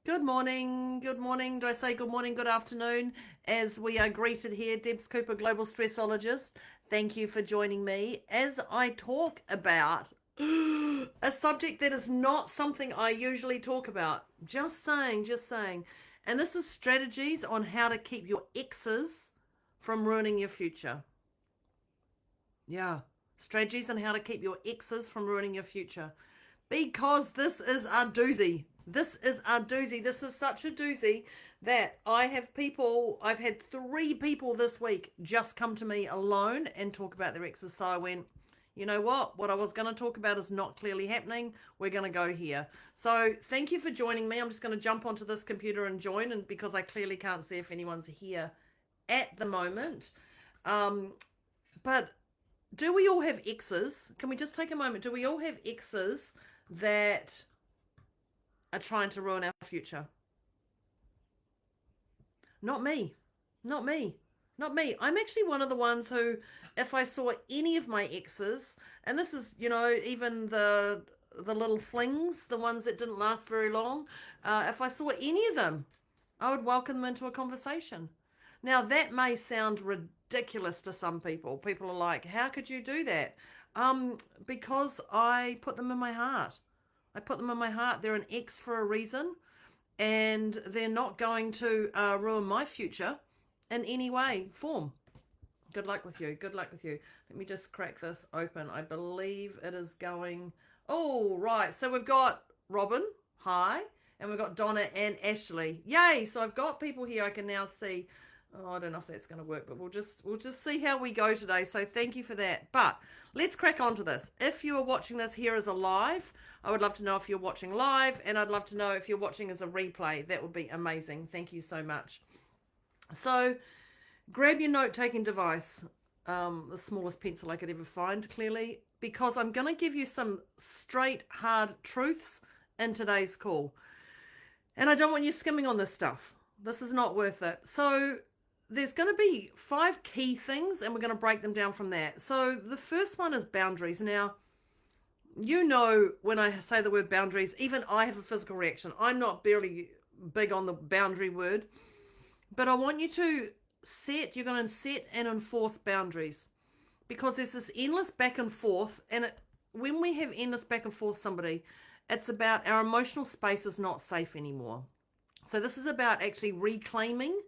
Good morning, good morning. Do I say good morning, good afternoon as we are greeted here? Debs Cooper, Global Stressologist. Thank you for joining me as I talk about a subject that is not something I usually talk about. Just saying, just saying. And this is strategies on how to keep your exes from ruining your future. Yeah, strategies on how to keep your exes from ruining your future. Because this is a doozy. This is a doozy. This is such a doozy that I've had 3 people this week just come to me alone and talk about their exes. So I went, you know what I was going to talk about is not clearly happening. We're going to go here. So thank you for joining me. I'm just going to jump onto this computer and join, and because I clearly can't see if anyone's here at the moment. But do we all have exes? Can we just take a moment? Do we all have exes that are trying to ruin our future? Not me. Not me. Not me. I'm actually one of the ones who, if I saw any of my exes, and this is, even the little flings, the ones that didn't last very long, if I saw any of them, I would welcome them into a conversation. Now, that may sound ridiculous to some people. People are like, how could you do that? Because I put them in my heart. I put them in my heart. They're an ex for a reason, and they're not going to ruin my future in any way, form. Good luck with you. Good luck with you. Let me just crack this open. I believe it is going. Oh, right. So we've got Robin. Hi. And we've got Donna and Ashley. Yay. So I've got people here I can now see. Oh, I don't know if that's going to work, but we'll just see how we go today. So thank you for that. But let's crack on to this. If you are watching this here as a live, I would love to know if you're watching live, and I'd love to know if you're watching as a replay. That would be amazing. Thank you so much. So grab your note-taking device, the smallest pencil I could ever find, clearly, because I'm going to give you some straight, hard truths in today's call. And I don't want you skimming on this stuff. This is not worth it. So there's going to be 5 key things, and we're going to break them down from that. So the first one is boundaries. Now, when I say the word boundaries, even I have a physical reaction. I'm not barely big on the boundary word, but I want you to you're going to set and enforce boundaries, because there's this endless back and forth. And when we have endless back and forth somebody, it's about our emotional space is not safe anymore. So this is about actually reclaiming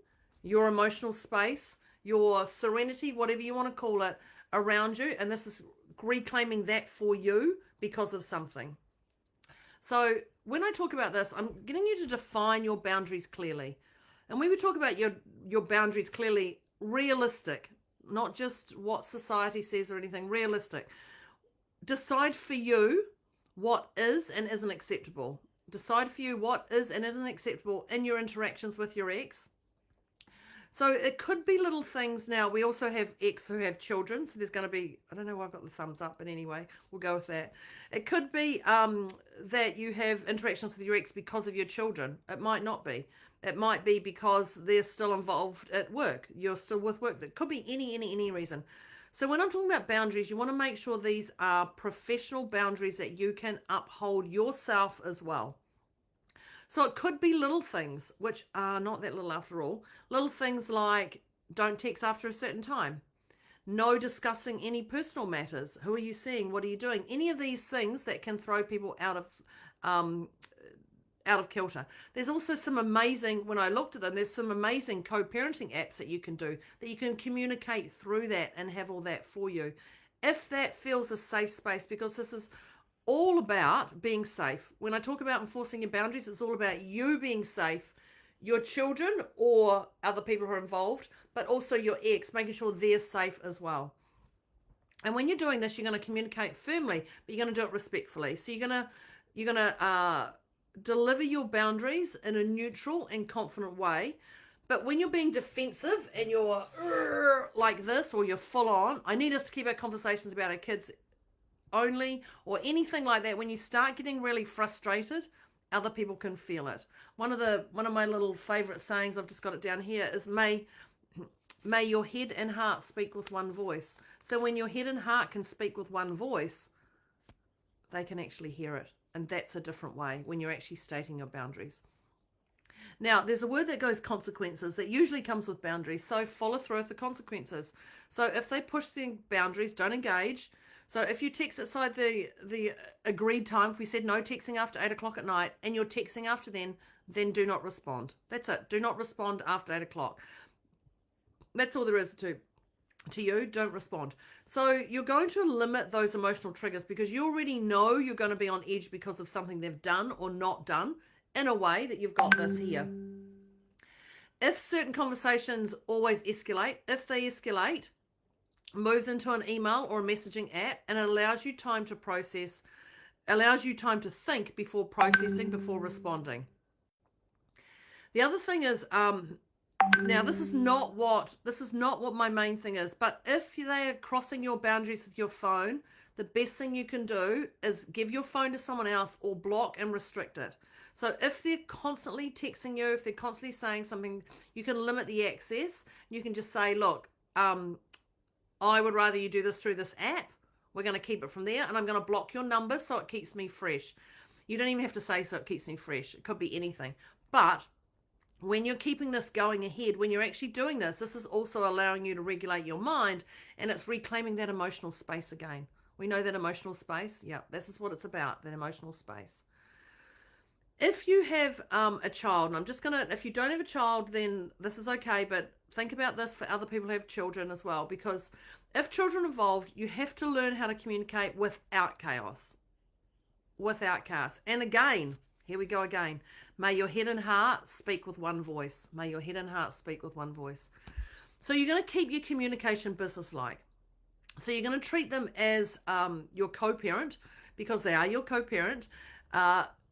your emotional space, your serenity, whatever you want to call it, around you. And this is reclaiming that for you because of something. So when I talk about this, I'm getting you to define your boundaries clearly. And we would talk about your boundaries clearly, realistic, not just what society says or anything, realistic. Decide for you what is and isn't acceptable. Decide for you what is and isn't acceptable in your interactions with your ex. So it could be little things. Now, we also have ex who have children. So there's going to be, I don't know why I've got the thumbs up, but anyway, we'll go with that. It could be that you have interactions with your ex because of your children. It might not be. It might be because they're still involved at work. You're still with work. That could be any reason. So when I'm talking about boundaries, you want to make sure these are professional boundaries that you can uphold yourself as well. So it could be little things, which are not that little after all. Little things like don't text after a certain time. No discussing any personal matters. Who are you seeing? What are you doing? Any of these things that can throw people out of kilter. There's also some amazing, when I looked at them, there's some amazing co-parenting apps that you can do, that you can communicate through that and have all that for you. If that feels a safe space, because this is all about being safe. When I talk about enforcing your boundaries, it's all about you being safe, your children or other people who are involved, but also your ex, making sure they're safe as well. And when you're doing this, you're going to communicate firmly, but you're going to do it respectfully. So you're going to deliver your boundaries in a neutral and confident way. But when you're being defensive and you're like this, or you're full on, I need us to keep our conversations about our kids only, or anything like that. When you start getting really frustrated, other people can feel it. One of my little favorite sayings, I've just got it down here, is may your head and heart speak with one voice. So when your head and heart can speak with one voice, they can actually hear it. And that's a different way when you're actually stating your boundaries. Now, there's a word that goes consequences that usually comes with boundaries. So follow through with the consequences. So if they push the boundaries, don't engage. So if you text outside the agreed time, if we said no texting after 8 o'clock at night, and you're texting after then do not respond. That's it. Do not respond after 8 o'clock. That's all there is to you. Don't respond. So you're going to limit those emotional triggers because you already know you're going to be on edge because of something they've done or not done, in a way that you've got this here. If certain conversations always escalate, if they escalate, move them to an email or a messaging app, and it allows you time to process, allows you time to think before processing, before responding. The other thing is, now this is not what my main thing is, but if they are crossing your boundaries with your phone, the best thing you can do is give your phone to someone else or block and restrict it. So if they're constantly texting you, if they're constantly saying something, you can limit the access. You can just say, look, I would rather you do this through this app. We're going to keep it from there, and I'm going to block your number so it keeps me fresh. You don't even have to say so it keeps me fresh. It could be anything. But when you're keeping this going ahead, when you're actually doing this, this is also allowing you to regulate your mind, and it's reclaiming that emotional space again. We know that emotional space. Yeah, this is what it's about, that emotional space. If you have a child, and I'm just going to, if you don't have a child, then this is okay, but think about this for other people who have children as well, because if children are involved, you have to learn how to communicate without chaos. Without chaos. And again, here we go again. May your head and heart speak with one voice. May your head and heart speak with one voice. So you're going to keep your communication business-like. So you're going to treat them as your co-parent, because they are your co-parent.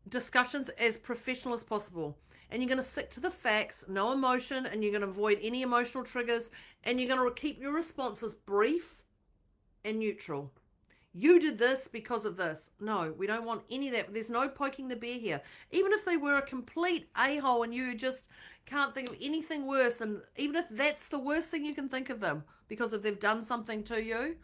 Discussions as professional as possible, and you're going to stick to the facts, no emotion, and you're going to avoid any emotional triggers, and you're going to keep your responses brief and neutral. You did this because of this. No, we don't want any of that. There's no poking the bear here. Even if they were a complete a-hole and you just can't think of anything worse, and even if that's the worst thing you can think of them because if they've done something to you,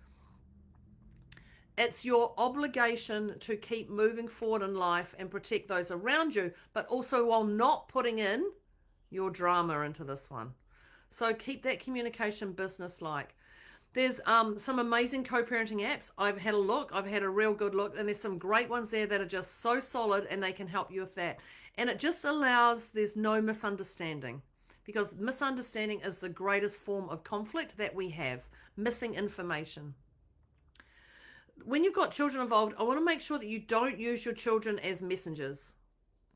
it's your obligation to keep moving forward in life and protect those around you, but also while not putting in your drama into this one. So keep that communication business-like. There's some amazing co-parenting apps. I've had a look. I've had a real good look, and there's some great ones there that are just so solid, and they can help you with that. And it just allows, there's no misunderstanding, because misunderstanding is the greatest form of conflict that we have, missing information. When you've got children involved, I want to make sure that you don't use your children as messengers.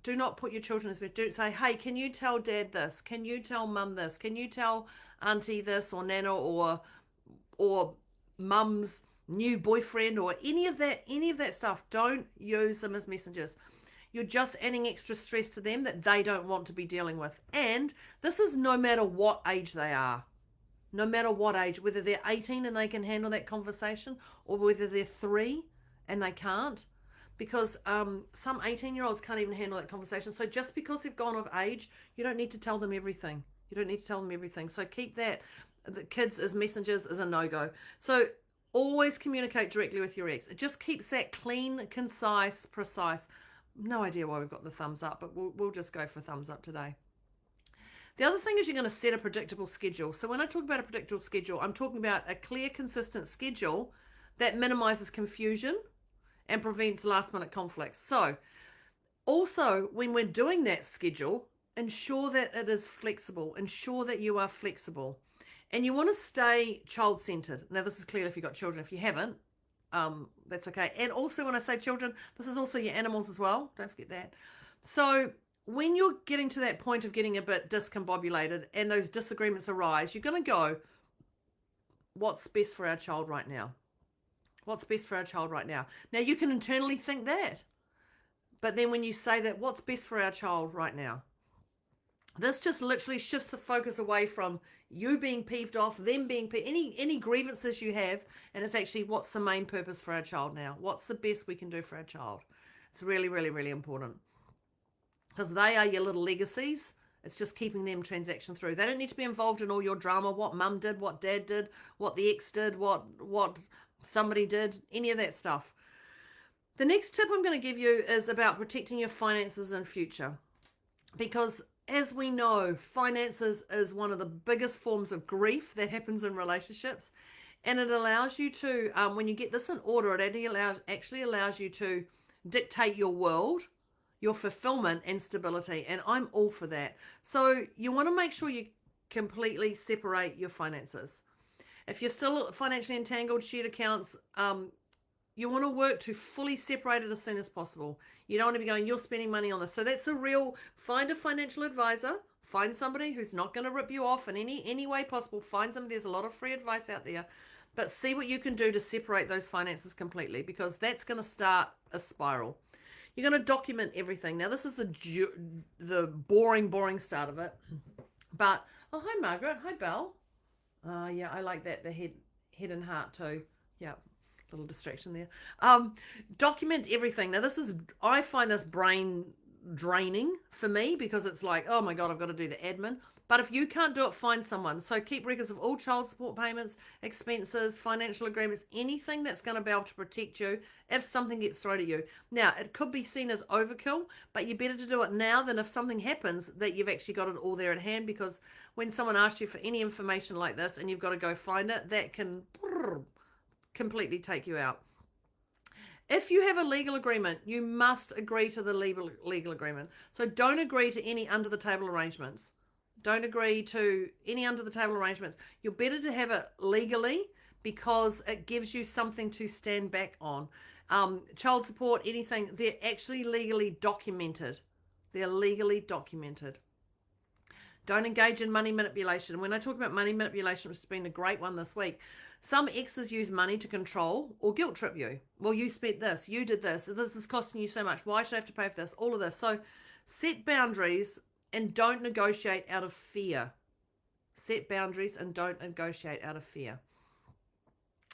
Do not put your children as messengers. Say, hey, can you tell dad this? Can you tell mum this? Can you tell auntie this, or nana, or mum's new boyfriend, or any of that stuff? Don't use them as messengers. You're just adding extra stress to them that they don't want to be dealing with. And this is no matter what age they are. No matter what age, whether they're 18 and they can handle that conversation, or whether they're 3 and they can't, because some 18-year-olds can't even handle that conversation. So just because they've gone of age, you don't need to tell them everything. So keep that, the kids as messengers is a no-go. So always communicate directly with your ex. It just keeps that clean, concise, precise. No idea why we've got the thumbs up, but we'll just go for thumbs up today. The other thing is you're going to set a predictable schedule. So when I talk about a predictable schedule, I'm talking about a clear, consistent schedule that minimizes confusion and prevents last-minute conflicts. So also, when we're doing that schedule, ensure that it is flexible. Ensure that you are flexible. And you want to stay child-centered. Now, this is clear if you've got children. If you haven't, that's okay. And also, when I say children, this is also your animals as well. Don't forget that. So when you're getting to that point of getting a bit discombobulated and those disagreements arise, you're going to go, what's best for our child right now? What's best for our child right now? Now, you can internally think that. But then when you say that, what's best for our child right now? This just literally shifts the focus away from you being peeved off, them being any grievances you have, and it's actually what's the main purpose for our child now? What's the best we can do for our child? It's really, really, really important. Because they are your little legacies. It's just keeping them transaction through. They don't need to be involved in all your drama, what mum did, what dad did, what the ex did, what somebody did, any of that stuff. The next tip I'm going to give you is about protecting your finances in future. Because as we know, finances is one of the biggest forms of grief that happens in relationships. And it allows you to, when you get this in order, it actually allows you to dictate your world, your fulfillment and stability. And I'm all for that. So you want to make sure you completely separate your finances. If you're still financially entangled, shared accounts, you want to work to fully separate it as soon as possible. You don't want to be going, you're spending money on this. So that's a real, find a financial advisor, find somebody who's not going to rip you off in any way possible. Find somebody, there's a lot of free advice out there, but see what you can do to separate those finances completely, because that's going to start a spiral. You're going to document everything. Now, this is the boring start of it. But, oh, hi, Margaret. Hi, Belle. Yeah, I like that, the head and heart too. Yeah. Little distraction there. Document everything. Now I find this brain draining for me, because it's like, oh my God, I've got to do the admin. But if you can't do it, find someone. So keep records of all child support payments, expenses, financial agreements, anything that's going to be able to protect you if something gets thrown at you. Now, it could be seen as overkill, but you're better to do it now than if something happens that you've actually got it all there at hand, because when someone asks you for any information like this and you've got to go find it, that can completely take you out. If you have a legal agreement, you must agree to the legal agreement. So don't agree to any under the table arrangements. Don't agree to any under the table arrangements. You're better to have it legally, because it gives you something to stand back on. Child support, anything, they're actually legally documented. They're legally documented. Don't engage in money manipulation. When I talk about money manipulation, which has been a great one this week, some exes use money to control or guilt trip you. Well, you spent this, you did this is costing you so much. Why should I have to pay for this? All of this. So set boundaries and don't negotiate out of fear. Set boundaries and don't negotiate out of fear.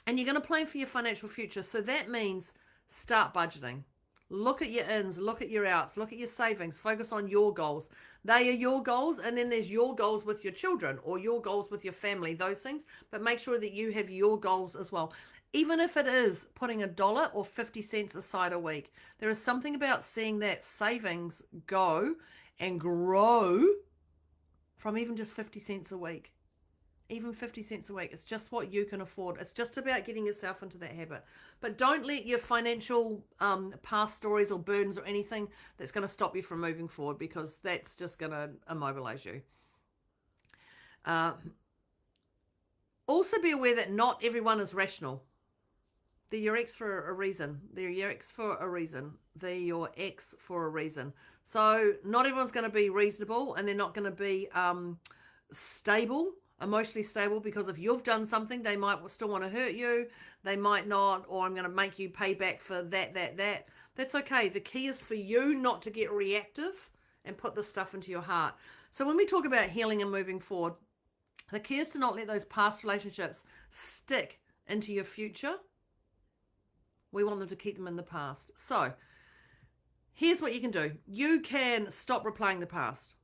And you're going to plan for your financial future. So that means start budgeting. Look at your ins, look at your outs, look at your savings, focus on your goals. They are your goals, and then there's your goals with your children or your goals with your family, those things. But make sure that you have your goals as well. Even if it is putting $1 or 50 cents aside a week, there is something about seeing that savings go and grow from even just 50 cents a week. Even 50 cents a week. It's just what you can afford. It's just about getting yourself into that habit. But don't let your financial past stories or burdens or anything that's going to stop you from moving forward, because that's just going to immobilize you. Also be aware that not everyone is rational. They're your ex for a reason. They're your ex for a reason. They're your ex for a reason. So not everyone's going to be reasonable, and they're not going to be stable, emotionally stable, because if you've done something, they might still want to hurt you. They might not, or I'm going to make you pay back for that. That's okay. The key is for you not to get reactive and put this stuff into your heart. So when we talk about healing and moving forward, the key is to not let those past relationships stick into your future. We want them to keep them in the past. So here's what you can do. You can stop replaying the past.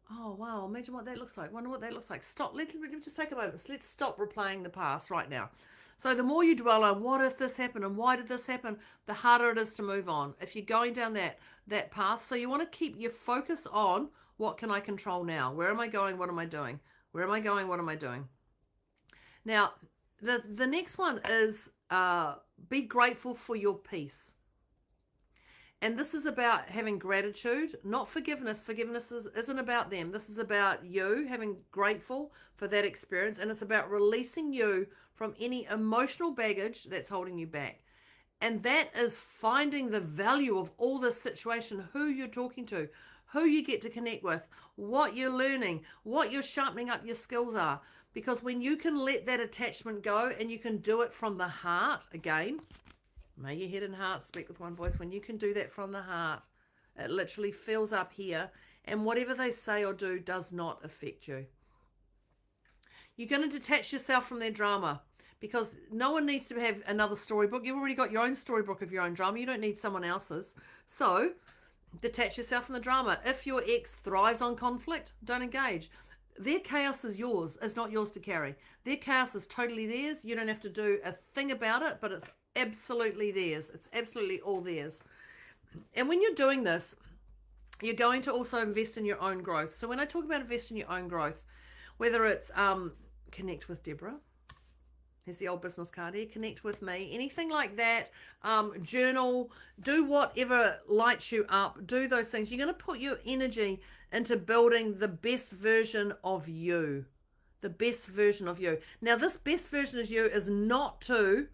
Oh, wow. Imagine what that looks like. Wonder what that looks like. Stop. Let's just take a moment. Let's stop replaying the past right now. So the more you dwell on what if this happened and why did this happen, the harder it is to move on. If you're going down that path, so you want to keep your focus on what can I control now? Where am I going? What am I doing? Where am I going? What am I doing? Now, the next one is be grateful for your peace. And this is about having gratitude, not forgiveness. Forgiveness isn't about them. This is about you having grateful for that experience. And it's about releasing you from any emotional baggage that's holding you back. And that is finding the value of all this situation, who you're talking to, who you get to connect with, what you're learning, what you're sharpening up your skills are. Because when you can let that attachment go and you can do it from the heart again, may your head and heart speak with one voice. When you can do that from the heart, it literally fills up here, and whatever they say or do does not affect you. You're going to detach yourself from their drama, because no one needs to have another storybook. You've already got your own storybook of your own drama. You don't need someone else's. So detach yourself from the drama. If your ex thrives on conflict, don't engage. Their chaos is yours. It's not yours to carry. Their chaos is totally theirs. You don't have to do a thing about it, but it's absolutely theirs. It's absolutely all theirs. And when you're doing this, You're going to also invest in your own growth. So when I talk about invest in your own growth, whether it's connect with Deborah, here's the old business card here, connect with me, anything like that, journal, do whatever lights you up, do those things. You're going to put your energy into building the best version of you. The best version of you. Now, this best version of you is not to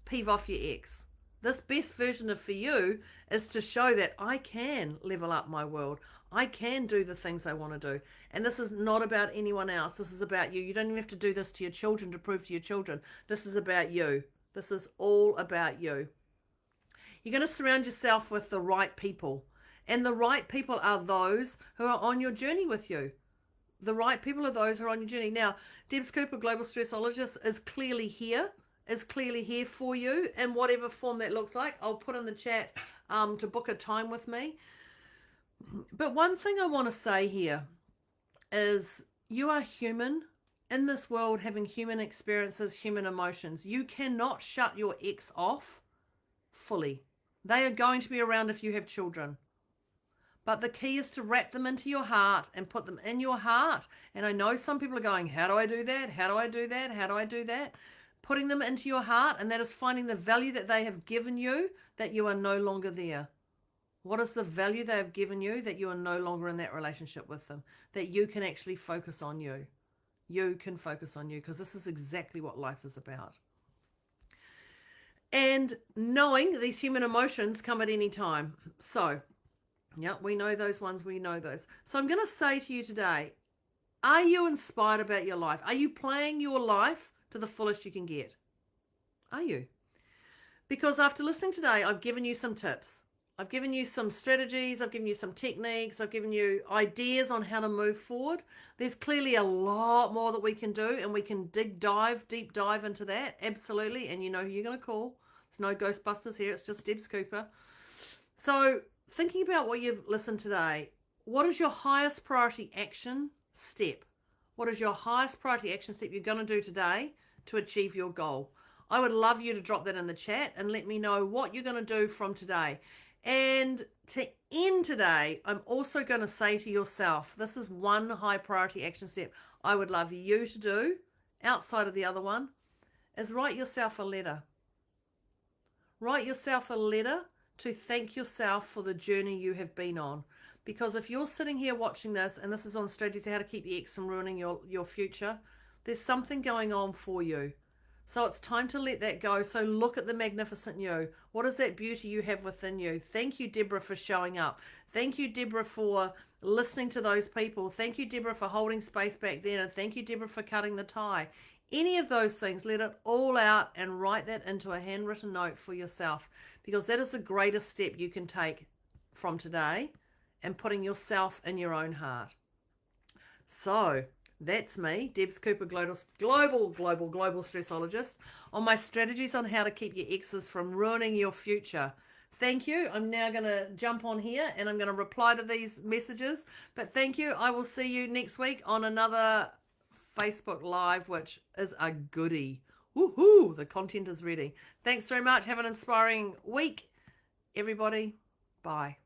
peeve off your ex. This best version of for you is to show that I can level up my world. I can do the things I want to do. And this is not about anyone else. This is about you. You don't even have to do this to your children to prove to your children. This is about you. This is all about you. You're going to surround yourself with the right people. And the right people are those who are on your journey with you. The right people are those who are on your journey. Now, Debs Cooper, Global Stressologist, is clearly here for you in whatever form that looks like. I'll put in the chat to book a time with me. But one thing I want to say here is you are human in this world, having human experiences, human emotions. You cannot shut your ex off fully. They are going to be around if you have children. But the key is to wrap them into your heart and put them in your heart. And I know some people are going, how do I do that? How do I do that? How do I do that? Putting them into your heart, and that is finding the value that they have given you, that you are no longer there. What is the value they have given you that you are no longer in that relationship with them? That you can actually focus on you. You can focus on you, because this is exactly what life is about. And knowing these human emotions come at any time. So, yeah, we know those ones, we know those. So I'm going to say to you today, are you inspired about your life? Are you playing your life to the fullest you can get? Are you? Because after listening today, I've given you some tips. I've given you some strategies. I've given you some techniques. I've given you ideas on how to move forward. There's clearly a lot more that we can do, and we can deep dive into that. Absolutely. And you know who you're going to call. There's no Ghostbusters here. It's just Debs Cooper. So thinking about what you've listened today, what is your highest priority action step? What is your highest priority action step you're going to do today to achieve your goal? I would love you to drop that in the chat and let me know what you're going to do from today. And to end today, I'm also going to say to yourself, this is one high priority action step I would love you to do outside of the other one, is write yourself a letter. Write yourself a letter to thank yourself for the journey you have been on. Because if you're sitting here watching this, and this is on strategies how to keep your ex from ruining your future, there's something going on for you. So it's time to let that go. So look at the magnificent you. What is that beauty you have within you? Thank you, Deborah, for showing up. Thank you, Deborah, for listening to those people. Thank you, Deborah, for holding space back then. And thank you, Deborah, for cutting the tie. Any of those things, let it all out and write that into a handwritten note for yourself, because that is the greatest step you can take from today, and putting yourself in your own heart. So that's me, Debs Cooper, global stressologist, on my strategies on how to keep your exes from ruining your future. Thank you. I'm now going to jump on here and I'm going to reply to these messages. But thank you. I will see you next week on another Facebook Live, which is a goodie. Woohoo! The content is ready. Thanks very much. Have an inspiring week, everybody. Bye.